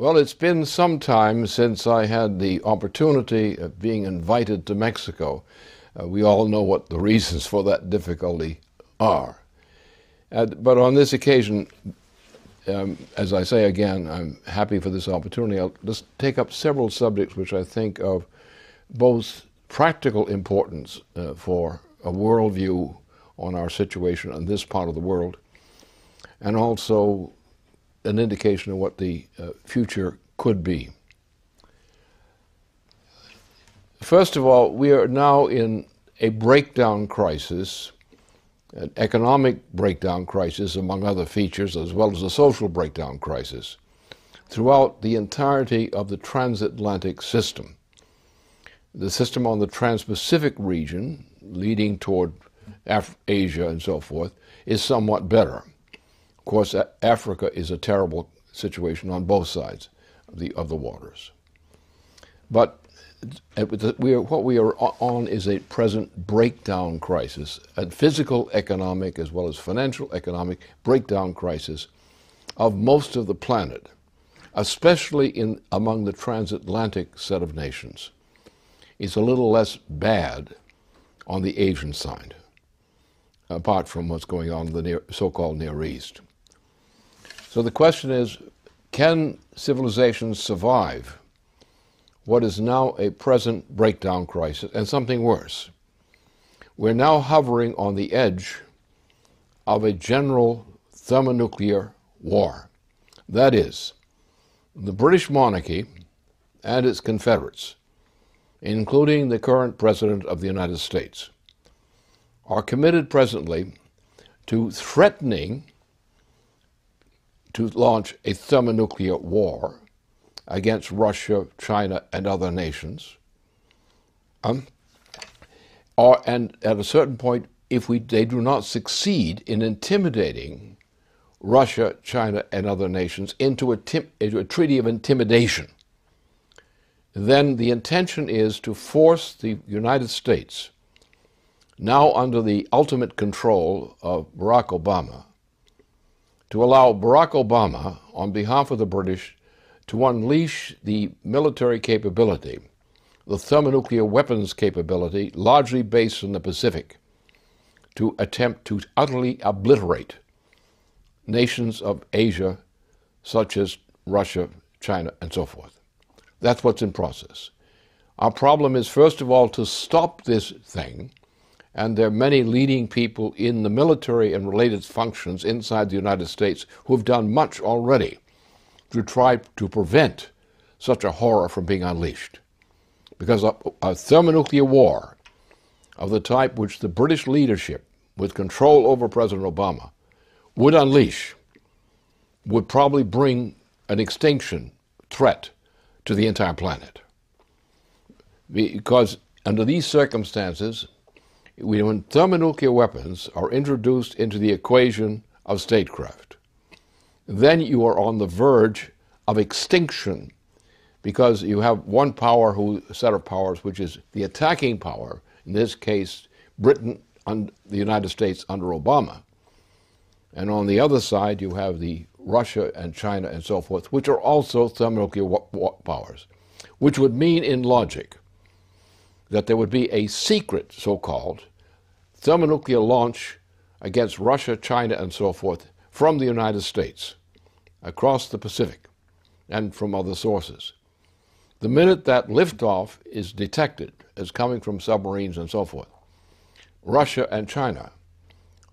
Well, it's been some time since I had the opportunity of being invited to Mexico. We all know what the reasons for that difficulty are. But on this occasion, as I say again, I'm happy for this opportunity. I'll just take up several subjects which I think of both practical importance for a worldview on our situation in this part of the world, and also an indication of what the future could be. First of all, we are now in a breakdown crisis, an economic breakdown crisis, among other features, as well as a social breakdown crisis, throughout the entirety of the transatlantic system. The system on the Trans-Pacific region, leading toward Asia and so forth, is somewhat better. Of course, Africa is a terrible situation on both sides of the waters. But what we are on is a present breakdown crisis, a physical economic as well as financial economic breakdown crisis of most of the planet, especially among the transatlantic set of nations. It's a little less bad on the Asian side, apart from what's going on in the so-called Near East. So the question is, can civilizations survive what is now a present breakdown crisis and something worse? We're now hovering on the edge of a general thermonuclear war. That is, the British monarchy and its confederates, including the current President of the United States, are committed presently to threatening to launch a thermonuclear war against Russia, China, and other nations. And at a certain point, if they do not succeed in intimidating Russia, China, and other nations into a treaty of intimidation, then the intention is to force the United States, now under the ultimate control of Barack Obama, to allow Barack Obama, on behalf of the British, to unleash the military capability, the thermonuclear weapons capability, largely based in the Pacific, to attempt to utterly obliterate nations of Asia, such as Russia, China, and so forth. That's what's in process. Our problem is, first of all, to stop this thing, and there are many leading people in the military and related functions inside the United States who have done much already to try to prevent such a horror from being unleashed. Because a thermonuclear war of the type which the British leadership, with control over President Obama, would unleash, would probably bring an extinction threat to the entire planet. Because under these circumstances, when thermonuclear weapons are introduced into the equation of statecraft, then you are on the verge of extinction, because you have one set of powers, which is the attacking power, in this case Britain and the United States under Obama. And on the other side you have the Russia and China and so forth, which are also thermonuclear powers, which would mean in logic that there would be a secret, so-called, thermonuclear launch against Russia, China, and so forth from the United States, across the Pacific, and from other sources. The minute that liftoff is detected as coming from submarines and so forth, Russia and China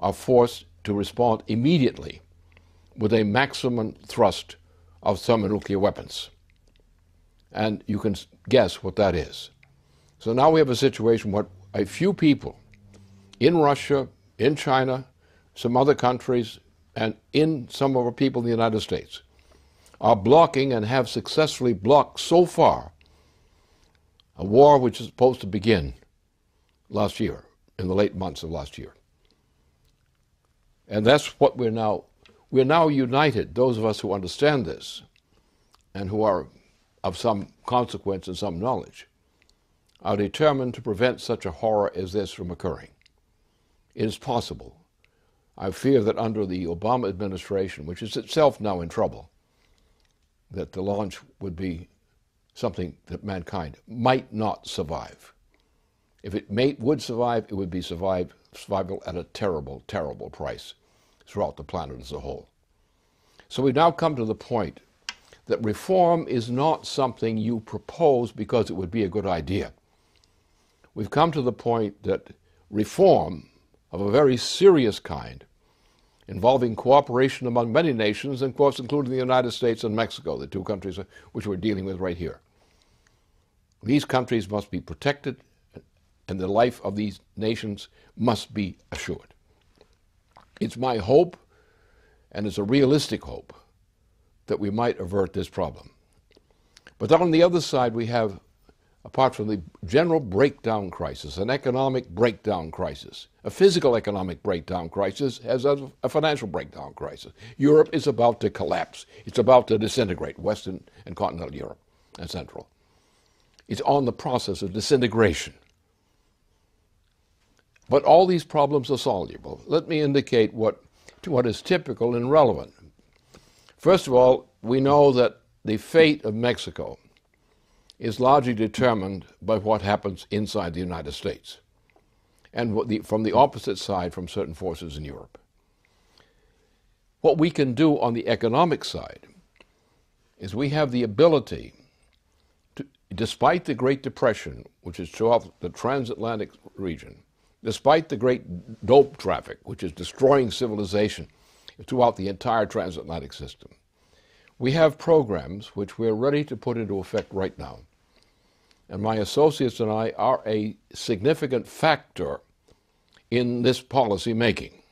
are forced to respond immediately with a maximum thrust of thermonuclear weapons. And you can guess what that is. So now we have a situation where a few people in Russia, in China, some other countries, and in some of our people in the United States are blocking and have successfully blocked so far a war which is supposed to begin last year, in the late months of last year. And that's what we're now united, those of us who understand this and who are of some consequence and some knowledge, are determined to prevent such a horror as this from occurring. It is possible. I fear that under the Obama administration, which is itself now in trouble, that the launch would be something that mankind might not survive. If it would survive, it would be survival at a terrible, terrible price throughout the planet as a whole. So we now come to the point that reform is not something you propose because it would be a good idea. We've come to the point that reform of a very serious kind, involving cooperation among many nations, and of course including the United States and Mexico, the two countries which we're dealing with right here. These countries must be protected, and the life of these nations must be assured. It's my hope, and it's a realistic hope, that we might avert this problem. But on the other side, we have, apart from the general breakdown crisis, an economic breakdown crisis, a physical economic breakdown crisis, as a financial breakdown crisis. Europe is about to collapse. It's about to disintegrate, Western and continental Europe and Central. It's on the process of disintegration. But all these problems are soluble. Let me indicate what is typical and relevant. First of all, we know that the fate of Mexico is largely determined by what happens inside the United States, and from the opposite side from certain forces in Europe. What we can do on the economic side is we have the ability to, despite the Great Depression, which is throughout the transatlantic region, despite the great dope traffic, which is destroying civilization throughout the entire transatlantic system, we have programs which we're ready to put into effect right now. And my associates and I are a significant factor in this policy making.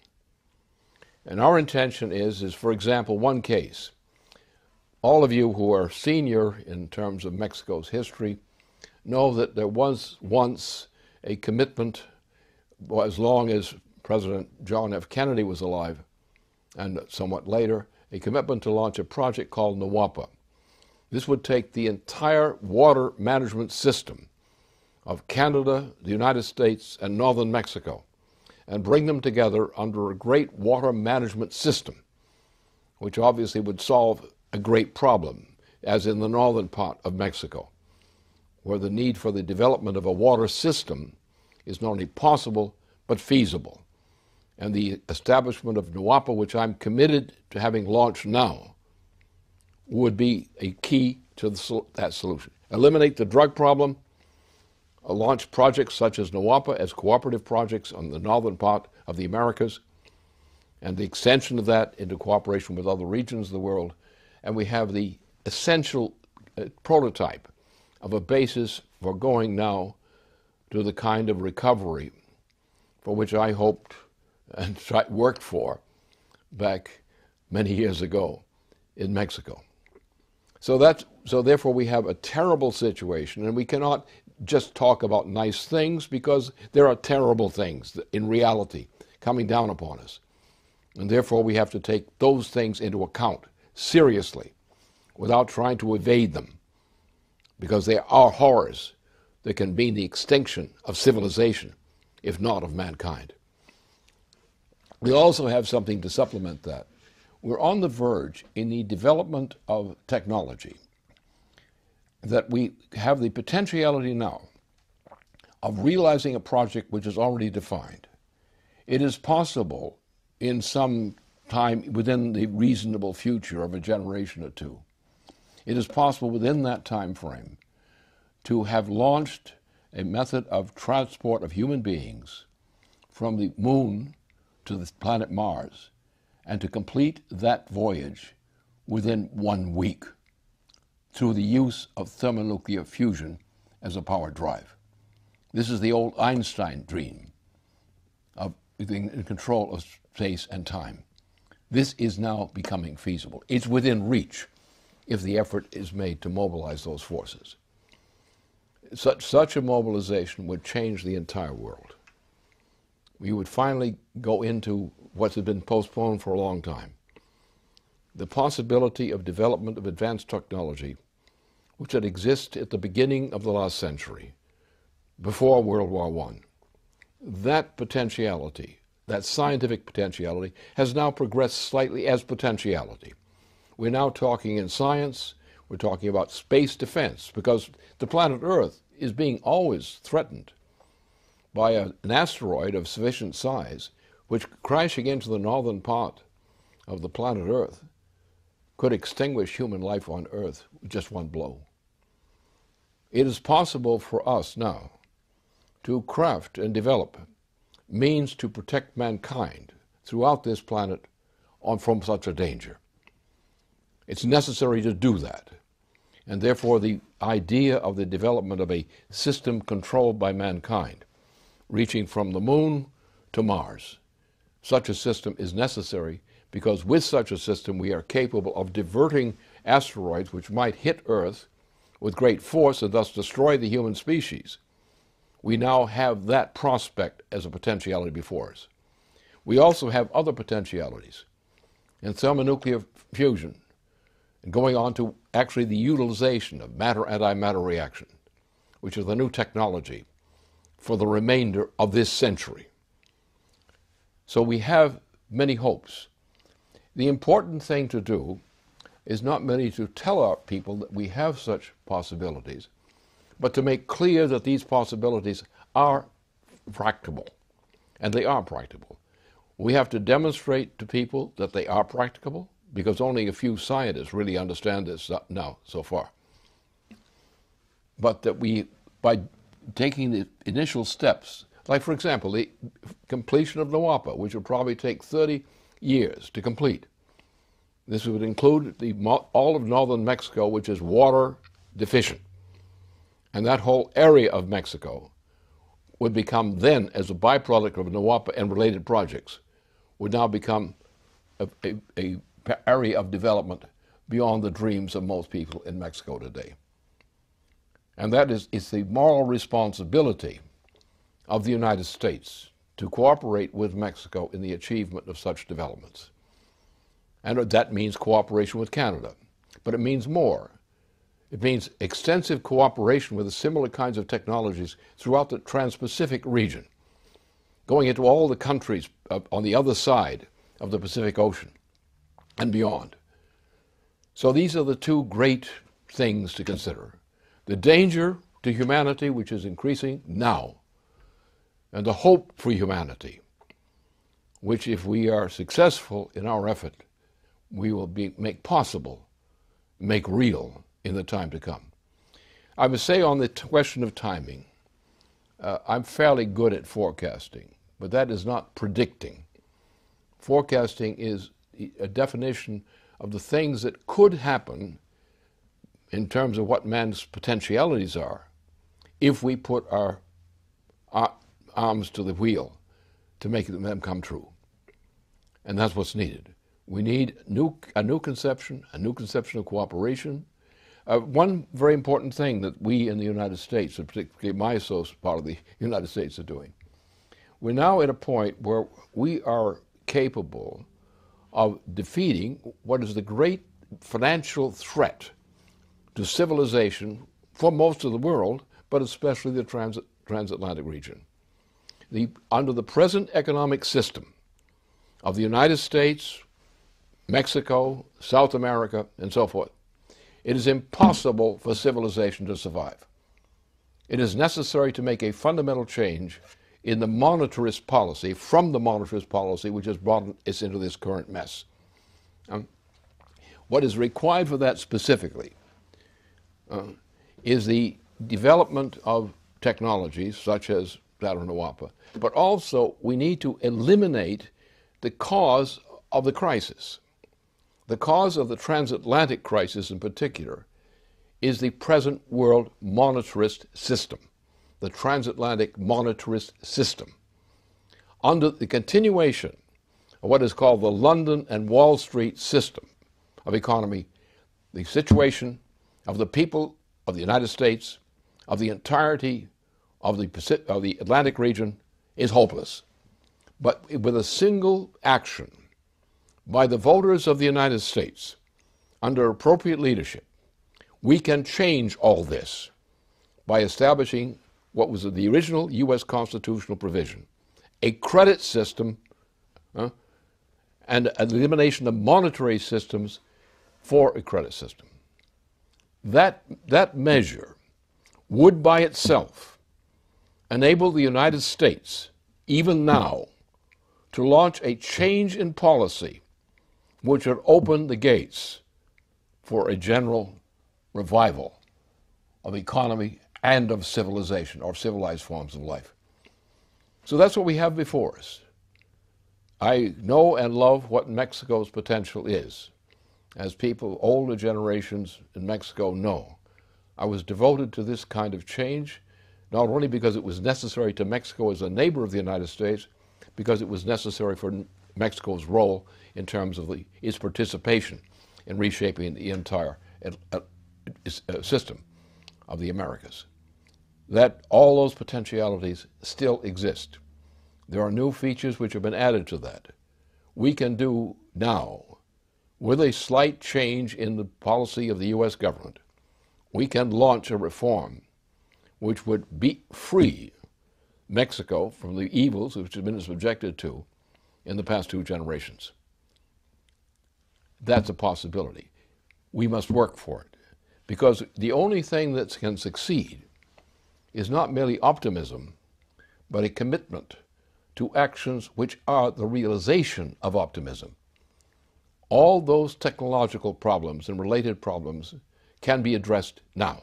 And our intention is, for example, one case. All of you who are senior in terms of Mexico's history know that there was once a commitment, as long as President John F. Kennedy was alive, and somewhat later, a commitment to launch a project called NAWAPA. This would take the entire water management system of Canada, the United States, and northern Mexico, and bring them together under a great water management system, which obviously would solve a great problem, as in the northern part of Mexico, where the need for the development of a water system is not only possible, but feasible. And the establishment of NAWAPA, which I'm committed to having launched now, would be a key to that solution. Eliminate the drug problem, launch projects such as NAWAPA as cooperative projects on the northern part of the Americas, and the extension of that into cooperation with other regions of the world. And we have the essential prototype of a basis for going now to the kind of recovery for which I hoped and worked for back many years ago in Mexico. So therefore we have a terrible situation, and we cannot just talk about nice things, because there are terrible things in reality coming down upon us. And therefore we have to take those things into account seriously without trying to evade them, because they are horrors that can mean the extinction of civilization, if not of mankind. We also have something to supplement that. We're on the verge in the development of technology that we have the potentiality now of realizing a project which is already defined. It is possible in some time within the reasonable future of a generation or two. It is possible within that time frame to have launched a method of transport of human beings from the moon to the planet Mars, and to complete that voyage within 1 week through the use of thermonuclear fusion as a power drive. This is the old Einstein dream of being in control of space and time. This is now becoming feasible. It's within reach if the effort is made to mobilize those forces. Such a mobilization would change the entire world. We would finally go into what has been postponed for a long time. The possibility of development of advanced technology, which had existed at the beginning of the last century, before World War I. That potentiality, that scientific potentiality, has now progressed slightly as potentiality. We're now talking in science, We're talking about space defense, because the planet Earth is being always threatened by an asteroid of sufficient size, which crashing into the northern part of the planet Earth could extinguish human life on Earth with just one blow. It is possible for us now to craft and develop means to protect mankind throughout this planet from such a danger. It's necessary to do that. And therefore the idea of the development of a system controlled by mankind, reaching from the moon to Mars, such a system is necessary, because with such a system we are capable of diverting asteroids which might hit Earth with great force and thus destroy the human species. We now have that prospect as a potentiality before us. We also have other potentialities in thermonuclear fusion, and going on to actually the utilization of matter-antimatter reaction, which is the new technology for the remainder of this century. So we have many hopes. The important thing to do is not merely to tell our people that we have such possibilities, but to make clear that these possibilities are practicable, and they are practicable. We have to demonstrate to people that they are practicable, because only a few scientists really understand this now, so far. But that we, by taking the initial steps, like for example, the completion of Nawapa, which will probably take 30 years to complete. This would include all of northern Mexico, which is water deficient. And that whole area of Mexico would become then, as a byproduct of Nawapa and related projects, would now become a area of development beyond the dreams of most people in Mexico today. And that is the moral responsibility of the United States to cooperate with Mexico in the achievement of such developments. And that means cooperation with Canada. But it means more. It means extensive cooperation with the similar kinds of technologies throughout the Trans-Pacific region, going into all the countries on the other side of the Pacific Ocean and beyond. So these are the two great things to consider. The danger to humanity, which is increasing now, and the hope for humanity, which if we are successful in our effort, we will make possible, make real in the time to come. I would say on the question of timing, I'm fairly good at forecasting, but that is not predicting. Forecasting is a definition of the things that could happen in terms of what man's potentialities are if we put our arms to the wheel to make them come true. And that's what's needed. We need a new conception of cooperation. One very important thing that we in the United States, and particularly my part of the United States, are doing, we're now at a point where we are capable of defeating what is the great financial threat to civilization for most of the world, but especially the transatlantic region. Under the present economic system of the United States, Mexico, South America, and so forth, it is impossible for civilization to survive. It is necessary to make a fundamental change in the monetarist policy, from the monetarist policy which has brought us into this current mess. What is required for that specifically is the development of technologies such as that of Nawapa, but also we need to eliminate the cause of the crisis. The cause of the transatlantic crisis in particular is the present world monetarist system, the transatlantic monetarist system. Under the continuation of what is called the London and Wall Street system of economy, the situation of the people of the United States, of the entirety of the Atlantic region, is hopeless. But with a single action by the voters of the United States, under appropriate leadership, we can change all this by establishing what was the original U.S. constitutional provision, a credit system and an elimination of monetary systems for a credit system. That measure would by itself enable the United States, even now, to launch a change in policy which would open the gates for a general revival of economy and of civilization, or civilized forms of life. So that's what we have before us. I know and love what Mexico's potential is. As people, older generations in Mexico know, I was devoted to this kind of change, not only because it was necessary to Mexico as a neighbor of the United States, because it was necessary for Mexico's role in terms of its participation in reshaping the entire system of the Americas. That all those potentialities still exist. There are new features which have been added to that. We can do now, with a slight change in the policy of the U.S. government, we can launch a reform which would free Mexico from the evils which have been subjected to in the past 2 generations. That's a possibility. We must work for it, because the only thing that can succeed is not merely optimism, but a commitment to actions which are the realization of optimism. All those technological problems and related problems can be addressed now.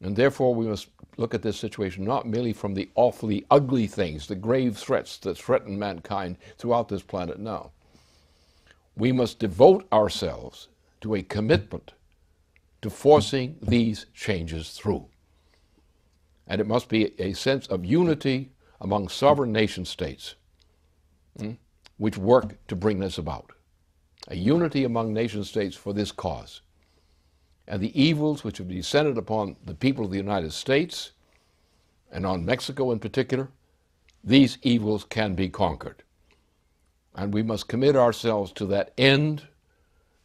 And therefore we must look at this situation not merely from the awfully ugly things, the grave threats that threaten mankind throughout this planet now. We must devote ourselves to a commitment to forcing these changes through. And it must be a sense of unity among sovereign nation states which work to bring this about. A unity among nation states for this cause. And the evils which have descended upon the people of the United States, and on Mexico in particular, these evils can be conquered. And we must commit ourselves to that end.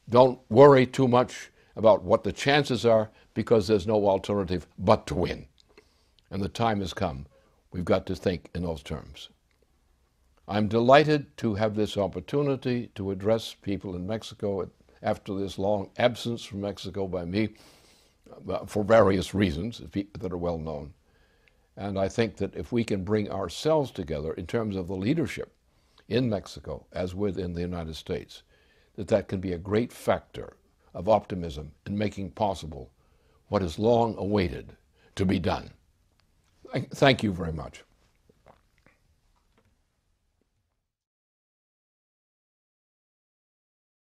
Don't worry too much about what the chances are, because there's no alternative but to win. And the time has come. We've got to think in those terms. I'm delighted to have this opportunity to address people in Mexico after this long absence from Mexico by me, for various reasons that are well known. And I think that if we can bring ourselves together in terms of the leadership in Mexico, as within the United States, that can be a great factor of optimism in making possible what is long awaited to be done. Thank you very much.